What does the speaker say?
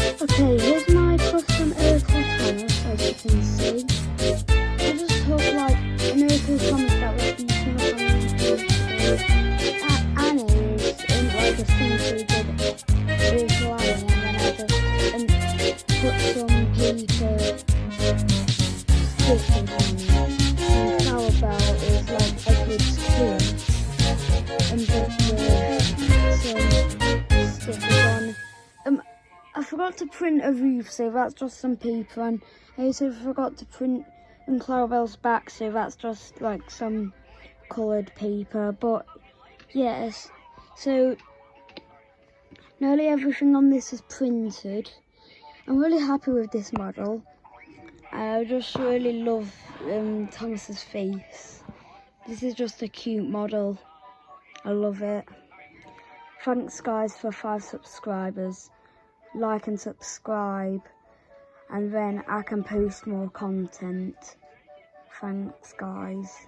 Okay, here's my custom ertl Thomas, as you can see. I just took like an ertl Thomas that was beaten up on and is in like a simply good ertl iron, and then I just put some paper stickers on it. And cowbell is like a good skin, and just some stickers on. I forgot to print a roof, so that's just some paper, and I also forgot to print in Clarabelle's back, so that's just like some coloured paper. But yes, so nearly everything on this is printed. I'm really happy with this model. I just really love Thomas's face. This is just a cute model. I love it. Thanks guys for 5 subscribers. Like and subscribe, and then I can post more content. Thanks guys.